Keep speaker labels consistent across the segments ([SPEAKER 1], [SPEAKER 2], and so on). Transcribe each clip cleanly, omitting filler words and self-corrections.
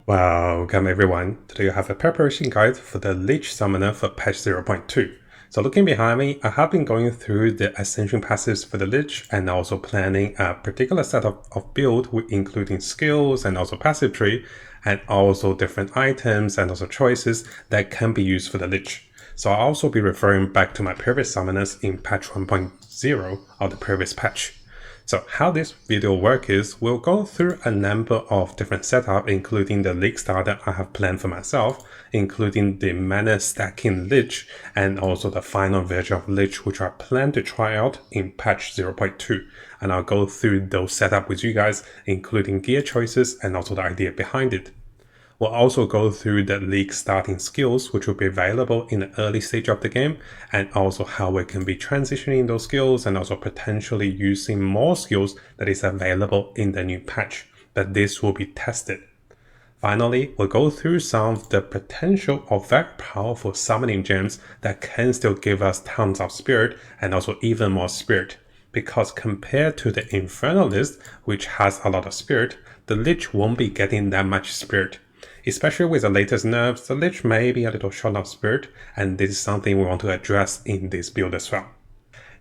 [SPEAKER 1] Welcome everyone. Today I have a preparation guide for the Lich Summoner for patch 0.2. So looking behind me, I have been going through the Ascension passives for the Lich and also planning a particular set of build including skills and also passive tree and also different items and also choices that can be used for the Lich. So I'll also be referring back to my previous summoners in patch 1.0 of the previous patch. So how this video works is we'll go through a number of different setups, including the league starter I have planned for myself, including the mana stacking Lich and also the final version of Lich which I plan to try out in patch 0.2. And I'll go through those setups with you guys, including gear choices and also the idea behind it. We'll also go through the league starting skills which will be available in the early stage of the game, and also how we can be transitioning those skills and also potentially using more skills that is available in the new patch, but this will be tested. Finally, we'll go through some of the potential of very powerful summoning gems that can still give us tons of spirit and also even more spirit, because compared to the Infernal list, which has a lot of spirit, the Lich won't be getting that much spirit. Especially with the latest nerfs, the Lich may be a little short of spirit, and this is something we want to address in this build as well.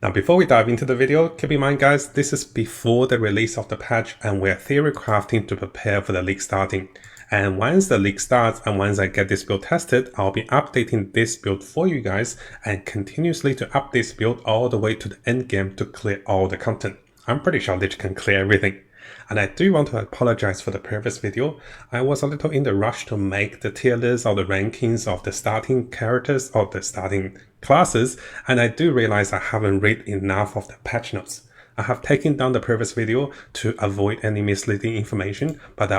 [SPEAKER 1] Now before we dive into the video, keep in mind guys, this is before the release of the patch and we're theory crafting to prepare for the league starting. And once the league starts and once I get this build tested, I'll be updating this build for you guys and continuously to update this build all the way to the end game to clear all the content. I'm pretty sure Lich can clear everything. And I do want to apologize for the previous video. I was a little in the rush to make the tier list or the rankings of the starting characters or the starting classes, and I do realize I haven't read enough of the patch notes. I have taken down the previous video to avoid any misleading information, but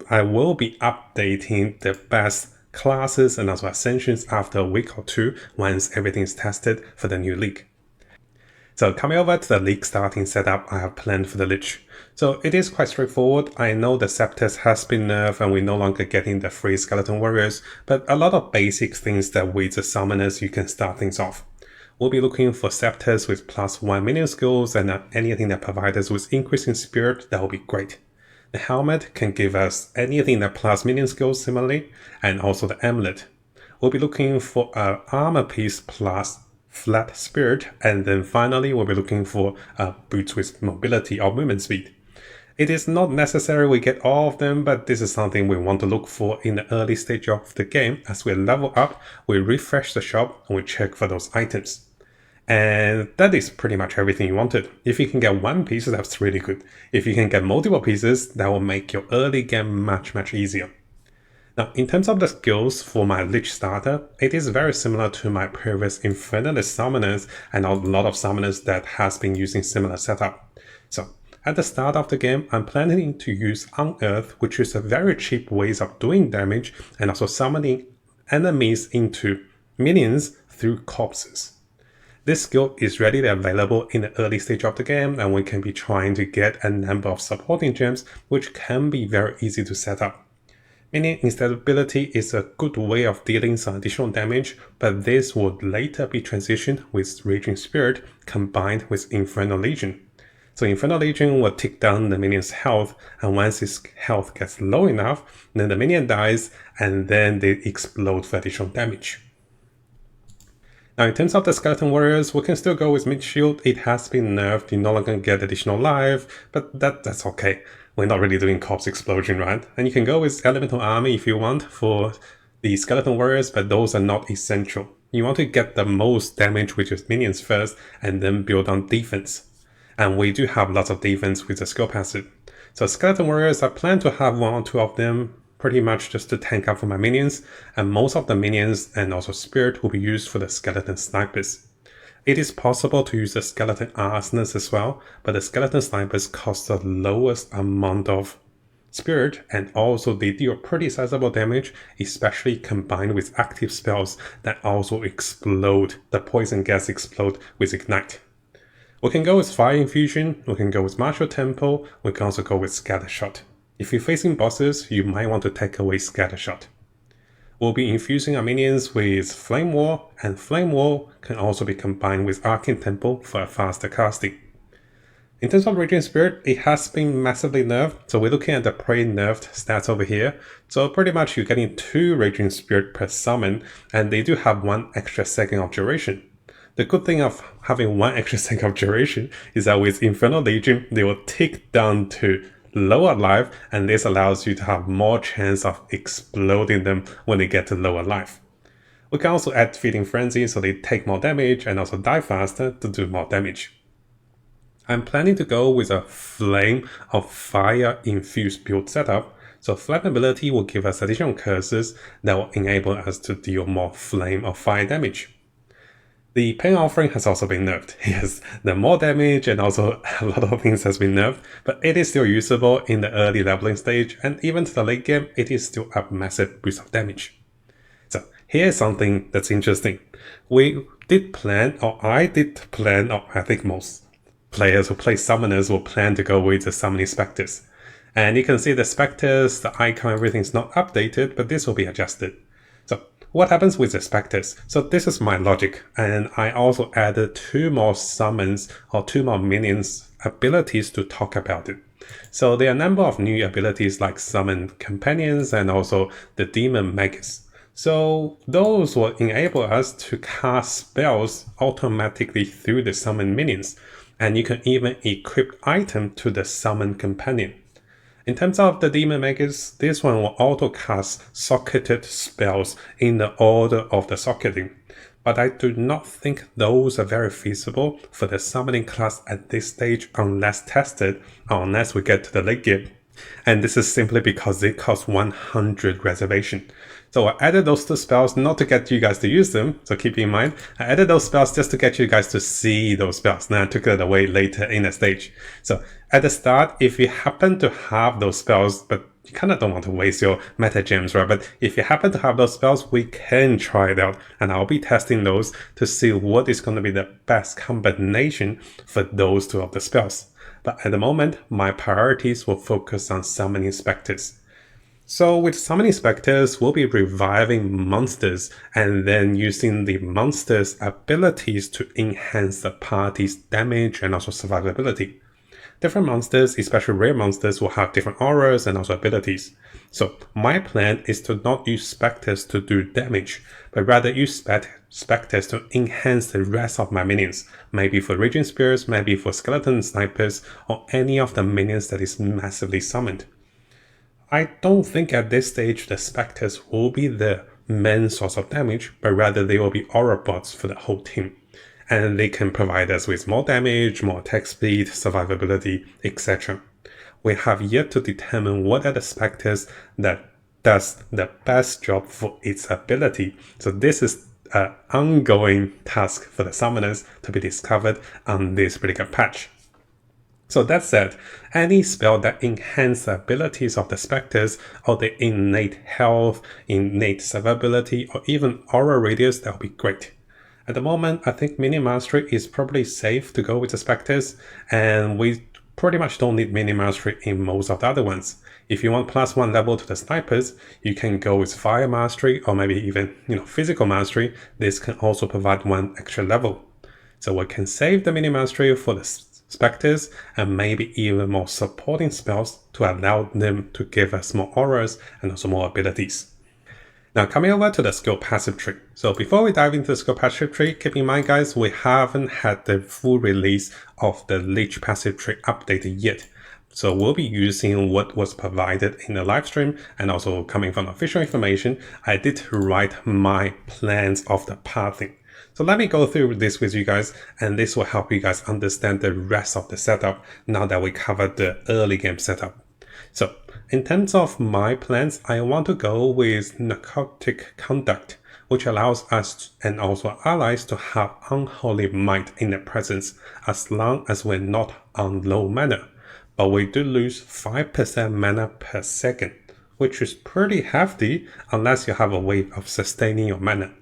[SPEAKER 1] I will be updating the best classes and also ascensions after a week or two once everything is tested for the new league. So coming over to the league starting setup I have planned for the Lich. So it is quite straightforward. I know the Spectre has been nerfed and we're no longer getting the free skeleton warriors, but a lot of basic things that with the summoners you can start things off. We'll be looking for Scepters with +1 minion skills and anything that provides us with increasing spirit, that will be great. The helmet can give us anything that plus minion skills similarly, and also the amulet. We'll be looking for an armor piece plus flat spirit, and then finally we'll be looking for boots with mobility or movement speed. It is not necessary we get all of them, but this is something we want to look for in the early stage of the game. As we level up, we refresh the shop and we check for those items. And that is pretty much everything you wanted. If you can get one piece, that's really good. If you can get multiple pieces, that will make your early game much easier. Now, in terms of the skills for my Lich starter, it is very similar to my previous Infernalist summoners and a lot of summoners that has been using similar setup. So, at the start of the game, I'm planning to use Unearth, which is a very cheap way of doing damage and also summoning enemies into minions through corpses. This skill is readily available in the early stage of the game, and we can be trying to get a number of supporting gems, which can be very easy to set up. Minion instability is a good way of dealing some additional damage, but this would later be transitioned with Raging Spirit combined with Infernal Legion. So Infernal Legion will tick down the minion's health, and once his health gets low enough, then the minion dies and then they explode for additional damage. Now in terms of the Skeleton Warriors, we can still go with Mid Shield. It has been nerfed, you no longer get additional life, but that's okay. We're not really doing corpse explosion, right? And you can go with Elemental Army if you want for the Skeleton Warriors, but those are not essential. You want to get the most damage with your minions first and then build on defense. And we do have lots of defense with the skill passive. So Skeleton Warriors, I plan to have 1 or 2 of them, pretty much just to tank up for my minions, and most of the minions and also spirit will be used for the Skeleton Snipers. It is possible to use the Skeleton Arsoners as well, but the Skeleton Snipers cost the lowest amount of spirit, and also they deal pretty sizable damage, especially combined with active spells that also explode. The poison gas explode with Ignite. We can go with Fire Infusion, we can go with Martial Tempo, we can also go with Scatter Shot. If you're facing bosses, you might want to take away Scatter Shot. We'll be infusing our minions with Flame Wall, and Flame Wall can also be combined with Arcane Temple for a faster casting. In terms of Raging Spirit, it has been massively nerfed, so we're looking at the pre-nerfed stats over here. So pretty much you're getting 2 Raging Spirit per summon, and they do have 1 extra second of duration. The good thing of having 1 extra second of duration is that with Infernal Legion, they will tick down to lower life, and this allows you to have more chance of exploding them when they get to lower life. We can also add Feeding Frenzy so they take more damage and also die faster to do more damage. I'm planning to go with a Flame of Fire infused build setup, so Flammability will give us additional curses that will enable us to deal more Flame of Fire damage. The Pain Offering has also been nerfed. Yes, the more damage and also a lot of things has been nerfed, but it is still usable in the early leveling stage, and even to the late game, it is still a massive boost of damage. So here's something that's interesting. I did plan, or I think most players who play Summoners will plan to go with the Summoning Spectres. And you can see the Spectres, the icon, everything's not updated, but this will be adjusted. So what happens with the Spectres? So this is my logic, and I also added 2 more summons or 2 more minions abilities to talk about it. So there are a number of new abilities like Summon Companions and also the Demon Magus. So those will enable us to cast spells automatically through the summon minions, and you can even equip item to the Summon Companion. In terms of the Demon Magus, this one will auto-cast socketed spells in the order of the socketing, but I do not think those are very feasible for the summoning class at this stage unless tested, or unless we get to the late game. And this is simply because they cost 100 reservation. So I added those 2 spells not to get you guys to use them, so keep in mind, I added those spells just to get you guys to see those spells. Now I took it away later in the stage. So at the start, if you happen to have those spells, but you kind of don't want to waste your meta gems, right? But if you happen to have those spells, we can try it out, and I'll be testing those to see what is going to be the best combination for those 2 of the spells. But at the moment, my priorities will focus on Summoning Spectres. So with Summoning Spectres, we'll be reviving monsters and then using the monsters' abilities to enhance the party's damage and also survivability. Different monsters, especially rare monsters, will have different auras and also abilities. So my plan is to not use Spectres to do damage, but rather use Spectres to enhance the rest of my minions, maybe for Raging Spears, maybe for Skeleton Snipers, or any of the minions that is massively summoned. I don't think at this stage the Spectres will be the main source of damage, but rather they will be aura bots for the whole team. And they can provide us with more damage, more attack speed, survivability, etc. We have yet to determine what are the Spectres that does the best job for its ability. So this is an ongoing task for the summoners to be discovered on this particular patch. So that said, any spell that enhances the abilities of the Spectres or the innate health, innate survivability, or even aura radius, that would be great. At the moment, I think Minion Mastery is probably safe to go with the Spectres, and we pretty much don't need Minion Mastery in most of the other ones. If you want +1 level to the Snipers, you can go with Fire Mastery or maybe even Physical Mastery. This can also provide 1 extra level. So we can save the Minion Mastery for the Spectres and maybe even more supporting spells to allow them to give us more auras and also more abilities. Now coming over to the skill passive tree. So before we dive into the skill passive tree, keep in mind guys, we haven't had the full release of the Lich passive tree updated yet. So we'll be using what was provided in the live stream and also coming from official information. I did write my plans of the pathing. So let me go through this with you guys, and this will help you guys understand the rest of the setup now that we covered the early game setup. So in terms of my plans, I want to go with Narcotic Conduct, which allows us and also allies to have Unholy Might in their presence as long as we're not on low mana. But we do lose 5% mana per second, which is pretty hefty unless you have a way of sustaining your mana.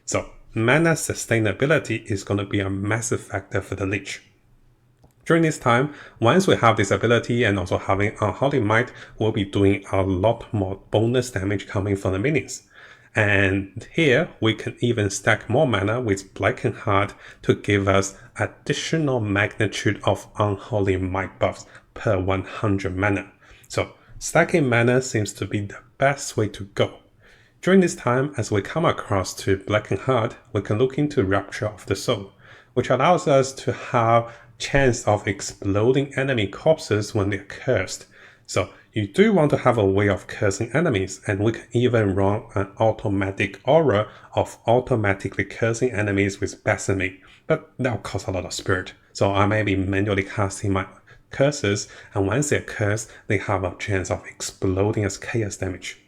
[SPEAKER 1] So mana sustainability is going to be a massive factor for the Lich. During this time, once we have this ability and also having Unholy Might, we'll be doing a lot more bonus damage coming from the minions. And here we can even stack more mana with Blackened Heart to give us additional magnitude of Unholy Might buffs per 100 mana. So stacking mana seems to be the best way to go. During this time, as we come across to Blackened Heart, we can look into Rapture of the Soul, which allows us to have chance of exploding enemy corpses when they're cursed. So you do want to have a way of cursing enemies, and we can even run an automatic aura of automatically cursing enemies with Blasphemy, but that'll cost a lot of spirit. So I may be manually casting my curses, and once they're cursed, they have a chance of exploding as chaos damage.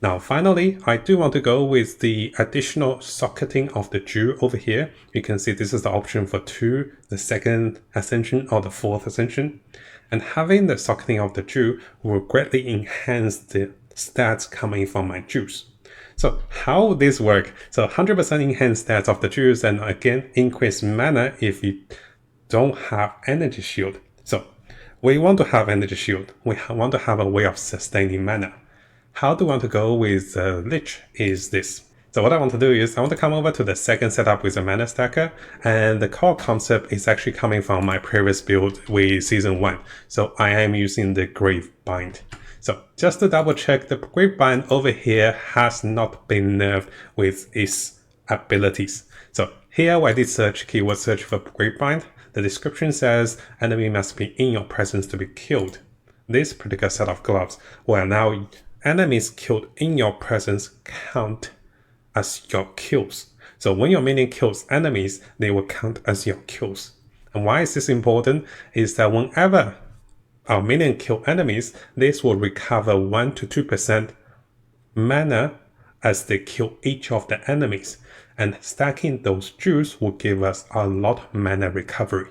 [SPEAKER 1] Now finally, I do want to go with the additional socketing of the Jew over here. You can see this is the option for 2, the 2nd Ascension or the 4th Ascension. And having the socketing of the Jew will greatly enhance the stats coming from my Jews. So how would this work? So 100% enhanced stats of the Jews, and again increase mana if you don't have energy shield. So we want to have energy shield. We want to have a way of sustaining mana. How do I want to go with Lich is this. So what I want to do is I want to come over to the second setup with a mana stacker, and the core concept is actually coming from my previous build with season 1. So I am using the Grave Bind. So just to double check, the Grave Bind over here has not been nerfed with its abilities. So here when I did search, keyword search for Grave Bind, the description says enemy must be in your presence to be killed. This particular set of gloves will allow enemies killed in your presence count as your kills. So when your minion kills enemies, they will count as your kills. And why is this important? Is that whenever our minion kill enemies, this will recover 1 to 2% mana as they kill each of the enemies. And stacking those jewels will give us a lot of mana recovery.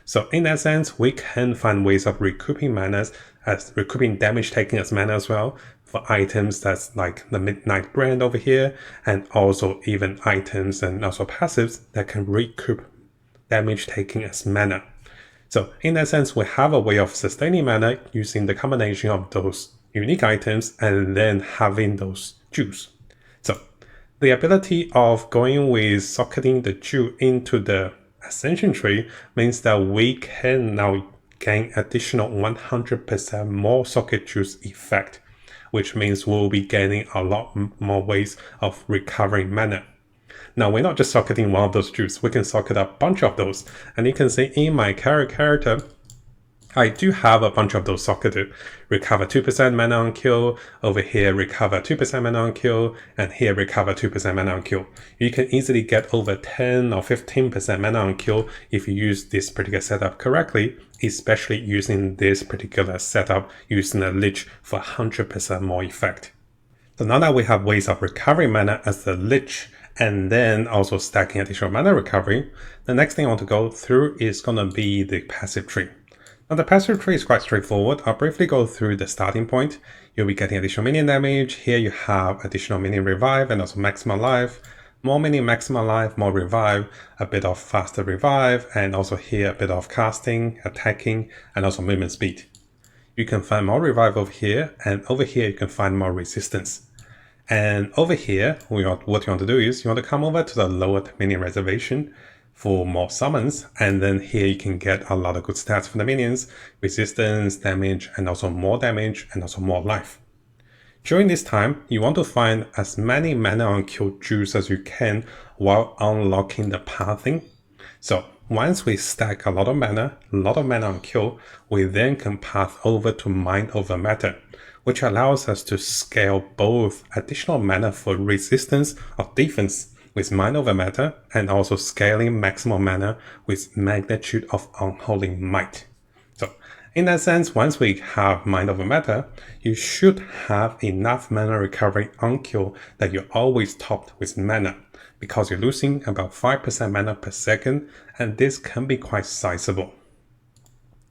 [SPEAKER 1] So in that sense, we can find ways of recouping mana as recouping damage taken as mana as well, for items that's like the Midnight Brand over here, and also even items and also passives that can recoup damage taken as mana. So in that sense, we have a way of sustaining mana using the combination of those unique items and then having those jewels. So the ability of going with socketing the jewel into the Ascension tree means that we can now gain additional 100% more socket juice effect, which means we'll be gaining a lot more ways of recovering mana. Now we're not just socketing one of those juice, we can socket a bunch of those. And you can see in my character, I do have a bunch of those socketed. Recover 2% mana on kill, over here recover 2% mana on kill, and here recover 2% mana on kill. You can easily get over 10 or 15% mana on kill if you use this particular setup correctly, especially using this particular setup using a Lich for 100% more effect. So now that we have ways of recovering mana as the Lich, and then also stacking additional mana recovery, the next thing I want to go through is going to be the passive tree. Now the passive tree is quite straightforward. I'll briefly go through the starting point. You'll be getting additional minion damage. Here you have additional minion revive and also maximum life. More minion maximum life, more revive, a bit of faster revive, and also here a bit of casting, attacking, and also movement speed. You can find more revive over here, and over here you can find more resistance. And over here, what you want to do is you want to come over to the lowered minion reservation for more summons, and then here you can get a lot of good stats for the minions, resistance, damage, and also more damage, and also more life. During this time, you want to find as many mana on kill juice as you can while unlocking the pathing. So once we stack a lot of mana on kill, we then can path over to Mind Over Matter, which allows us to scale both additional mana for resistance or defense with Mind Over Matter, and also scaling maximum mana with Magnitude of Unholy Might. So in that sense, once we have Mind Over Matter, you should have enough mana recovery on kill that you're always topped with mana, because you're losing about 5% mana per second, and this can be quite sizable.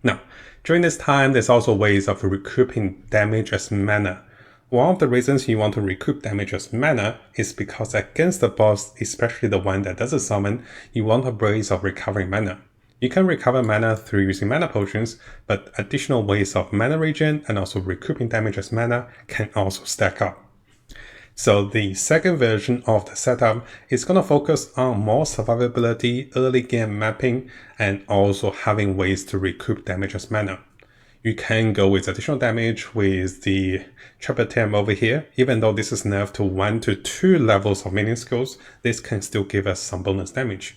[SPEAKER 1] Now, during this time, there's also ways of recouping damage as mana. One of the reasons you want to recoup damage as mana is because against the boss, especially the one that doesn't summon, you want a ways of recovering mana. You can recover mana through using mana potions, but additional ways of mana regen and also recouping damage as mana can also stack up. So the second version of the setup is going to focus on more survivability, early game mapping, and also having ways to recoup damage as mana. You can go with additional damage with the Triple Tem over here. Even though this is nerfed to 1 to 2 levels of minion skills, this can still give us some bonus damage.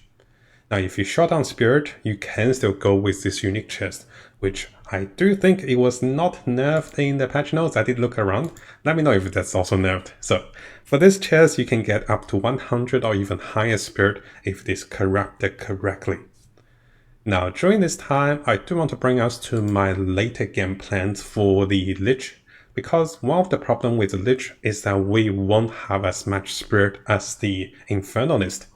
[SPEAKER 1] Now, if you shot down Spirit, you can still go with this unique chest, which I do think it was not nerfed in the patch notes. I did look around. Let me know if that's also nerfed. So, for this chest, you can get up to 100 or even higher Spirit if it is corrupted correctly. Now, during this time, I do want to bring us to my later game plans for the Lich, because one of the problems with the Lich is that we won't have as much Spirit as the Infernalist.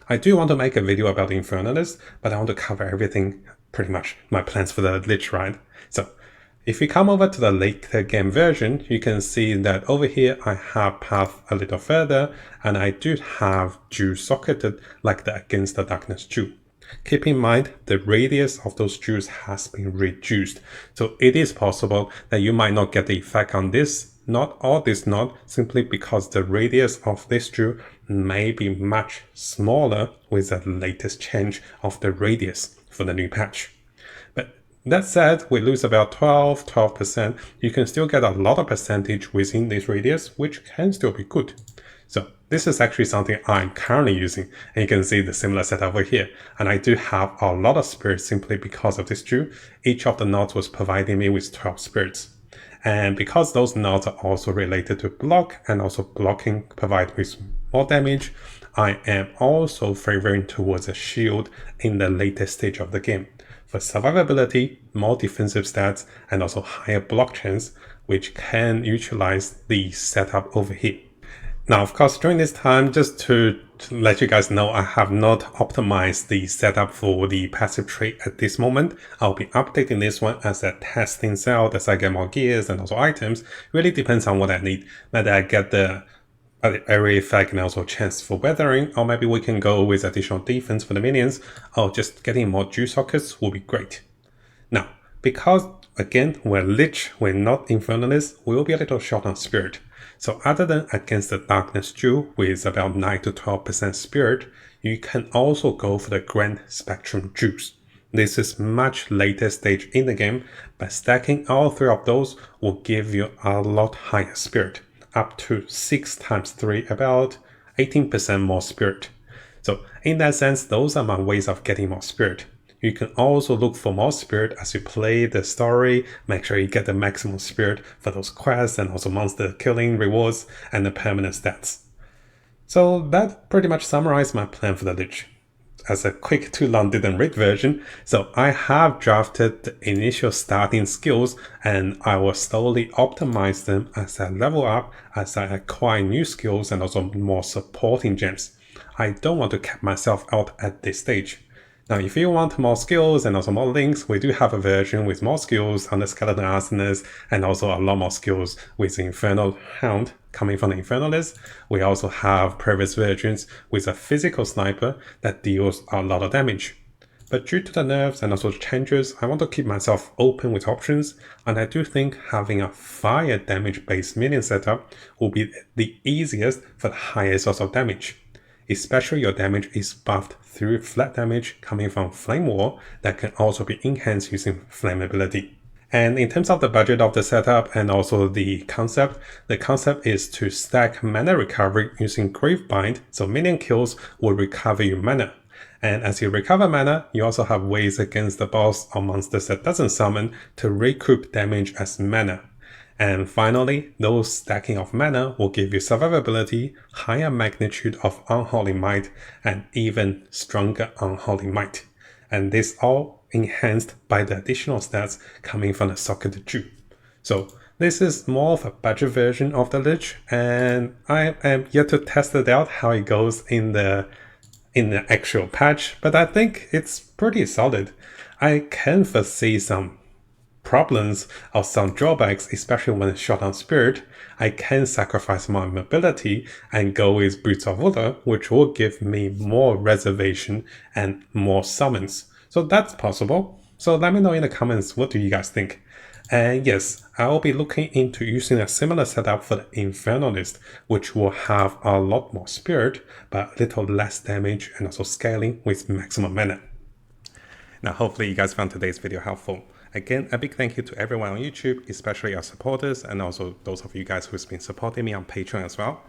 [SPEAKER 1] I do want to make a video about the Infernalist, but I want to cover everything, pretty much my plans for the Lich ride. So, if we come over to the later game version, you can see that over here I have path a little further, and I do have Jew socketed like the Against the Darkness Jew. Keep in mind, the radius of those Jews has been reduced, so it is possible that you might not get the effect on this knot or this knot simply because the radius of this Jew may be much smaller with the latest change of the radius for the new patch. But that said, we lose about 12%. You can still get a lot of percentage within this radius, which can still be good. So this is actually something I'm currently using, and you can see the similar setup over here. And I do have a lot of spirits simply because of this Jew. Each of the knots was providing me with 12 spirits. And because those knots are also related to block, and also blocking provide with more damage, I am also favoring towards a shield in the later stage of the game. For survivability, more defensive stats, and also higher block chance, which can utilize the setup over here. Now, of course, during this time, just to let you guys know, I have not optimized the setup for the passive trait at this moment. I'll be updating this one as a testing cell as I get more gears and also items. Really depends on what I need. Whether I get the area effect and also chance for weathering, or maybe we can go with additional defense for the minions, or just getting more Jew sockets will be great. Now, because again, we're Lich, we're not Infernalist, we will be a little short on Spirit. So other than Against the Darkness Jew with about 9 to 12% Spirit, you can also go for the Grand Spectrum Jews. This is much later stage in the game, but stacking all 3 of those will give you a lot higher Spirit, up to 6 times 3, about 18% more Spirit. So in that sense, those are my ways of getting more Spirit. You can also look for more Spirit as you play the story, make sure you get the maximum Spirit for those quests and also monster killing rewards and the permanent stats. So that pretty much summarized my plan for the Lich. As a quick too long didn't read version, so I have drafted the initial starting skills and I will slowly optimize them as I level up, as I acquire new skills and also more supporting gems. I don't want to cap myself out at this stage. Now, if you want more skills and also more links, we do have a version with more skills on the Skeleton Arsonist and also a lot more skills with the Infernal Hound coming from the Infernalist. We also have previous versions with a physical sniper that deals a lot of damage. But due to the nerfs and also changes, I want to keep myself open with options, and I do think having a fire damage based minion setup will be the easiest for the highest source of damage. Especially your damage is buffed through flat damage coming from Flame Wall that can also be enhanced using flammability. And in terms of the budget of the setup and also the concept is to stack mana recovery using Gravebind, so minion kills will recover your mana. And as you recover mana, you also have ways against the boss or monsters that doesn't summon to recoup damage as mana. And finally, those stacking of mana will give you survivability, higher magnitude of Unholy Might, and even stronger Unholy Might. And this all enhanced by the additional stats coming from the Socketed Jew. So this is more of a budget version of the Lich, and I am yet to test it out how it goes in the actual patch, but I think it's pretty solid. I can foresee some problems or some drawbacks, especially when shot on Spirit. I can sacrifice my mobility and go with Boots of Water, which will give me more reservation and more summons. So that's possible. So let me know in the comments, what do you guys think? And yes, I will be looking into using a similar setup for the Infernalist, which will have a lot more spirit, but a little less damage and also scaling with maximum mana. Now, hopefully you guys found today's video helpful. Again, a big thank you to everyone on YouTube, especially our supporters, and also those of you guys who's been supporting me on Patreon as well.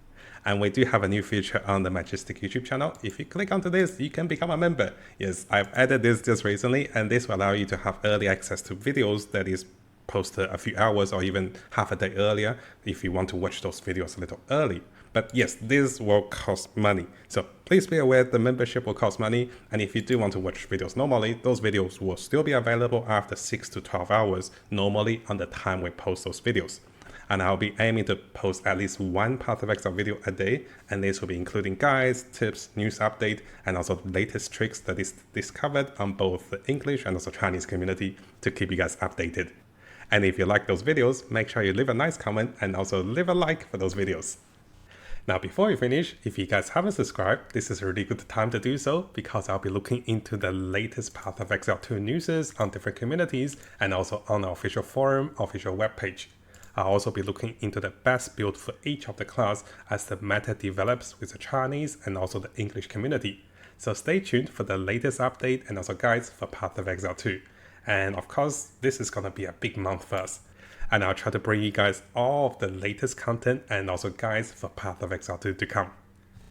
[SPEAKER 1] And we do have a new feature on the Mattjestic YouTube channel. If you click onto this, you can become a member. Yes, I've added this just recently, and this will allow you to have early access to videos that is posted a few hours or even half a day earlier if you want to watch those videos a little early. But yes, this will cost money. So please be aware the membership will cost money. And if you do want to watch videos normally, those videos will still be available after 6 to 12 hours, normally on the time we post those videos. And I'll be aiming to post at least one Path of Exile video a day. And this will be including guides, tips, news update, and also the latest tricks that is discovered on both the English and also Chinese community to keep you guys updated. And if you like those videos, make sure you leave a nice comment and also leave a like for those videos. Now, before we finish, if you guys haven't subscribed, this is a really good time to do so because I'll be looking into the latest Path of Exile 2 news on different communities and also on our official forum, official webpage. I'll also be looking into the best build for each of the class as the meta develops with the Chinese and also the English community. So stay tuned for the latest update and also guides for Path of Exile 2. And of course, this is going to be a big month for us. And I'll try to bring you guys all of the latest content and also guides for Path of Exile 2 to come.